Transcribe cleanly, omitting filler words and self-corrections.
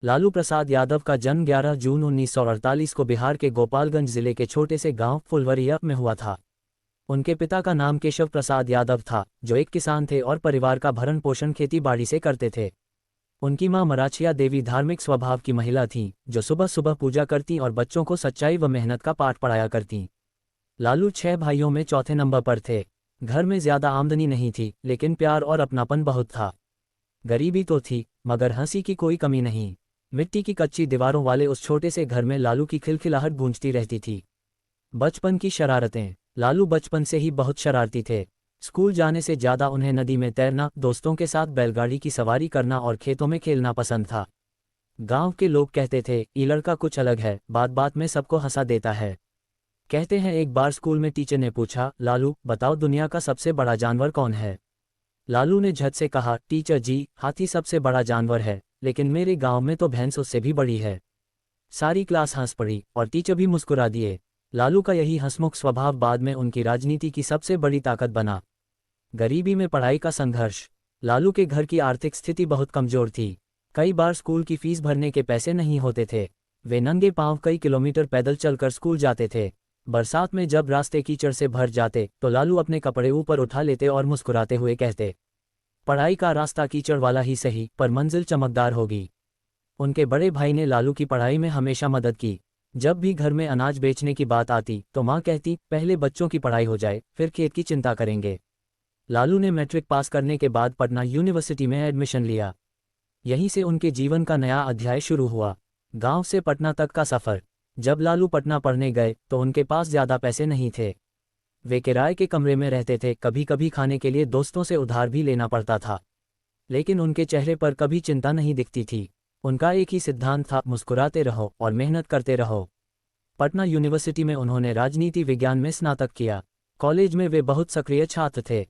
लालू प्रसाद यादव का जन्म 11 जून 1948 को बिहार के गोपालगंज जिले के छोटे से गांव फुलवरिया में हुआ था। उनके पिता का नाम केशव प्रसाद यादव था, जो एक किसान थे और परिवार का भरण पोषण खेती बाड़ी से करते थे। उनकी मां मराठिया देवी धार्मिक स्वभाव की महिला थीं, जो सुबह सुबह पूजा करती और बच्चों को सच्चाई व मेहनत का पाठ पढ़ाया करती। लालू 6 भाइयों में चौथे नंबर पर थे। घर में ज्यादा आमदनी नहीं थी, लेकिन प्यार और अपनापन बहुत था। गरीबी तो थी, मगर हंसी की कोई कमी नहीं। मिट्टी की कच्ची दीवारों वाले उस छोटे से घर में लालू की खिलखिलाहट गूंजती रहती थी। बचपन की शरारतें। लालू बचपन से ही बहुत शरारती थे। स्कूल जाने से ज्यादा उन्हें नदी में तैरना, दोस्तों के साथ बैलगाड़ी की सवारी करना और खेतों में खेलना पसंद था। गांव के लोग कहते थे, ये लड़का कुछ अलग है, बात बात में सबको हंसा देता है। कहते हैं एक बार स्कूल में टीचर ने पूछा, लालू बताओ दुनिया का सबसे बड़ा जानवर कौन है। लालू ने झट से कहा, टीचर जी, हाथी सबसे बड़ा जानवर है, लेकिन मेरे गांव में तो भैंस उससे भी बड़ी है। सारी क्लास हंस पड़ी और टीचर भी मुस्कुरा दिए। लालू का यही हंसमुख स्वभाव बाद में उनकी राजनीति की सबसे बड़ी ताकत बना। गरीबी में पढ़ाई का संघर्ष। लालू के घर की आर्थिक स्थिति बहुत कमजोर थी। कई बार स्कूल की फीस भरने के पैसे नहीं होते थे। वे नंगे पांव कई किलोमीटर पैदल चलकर स्कूल जाते थे। बरसात में जब रास्ते कीचड़ से भर जाते तो लालू अपने कपड़े ऊपर उठा लेते और मुस्कुराते हुए कहते, पढ़ाई का रास्ता कीचड़ वाला ही सही, पर मंजिल चमकदार होगी। उनके बड़े भाई ने लालू की पढ़ाई में हमेशा मदद की। जब भी घर में अनाज बेचने की बात आती तो मां कहती, पहले बच्चों की पढ़ाई हो जाए, फिर खेत की चिंता करेंगे। लालू ने मैट्रिक पास करने के बाद पटना यूनिवर्सिटी में एडमिशन लिया। यहीं से उनके जीवन का नया अध्याय शुरू हुआ। गांव से पटना तक का सफ़र। जब लालू पटना पढ़ने गए तो उनके पास ज़्यादा पैसे नहीं थे। वे किराए के कमरे में रहते थे, कभी कभी खाने के लिए दोस्तों से उधार भी लेना पड़ता था। लेकिन उनके चेहरे पर कभी चिंता नहीं दिखती थी। उनका एक ही सिद्धांत था, मुस्कुराते रहो और मेहनत करते रहो। पटना यूनिवर्सिटी में उन्होंने राजनीति विज्ञान में स्नातक किया। कॉलेज में वे बहुत सक्रिय छात्र थे।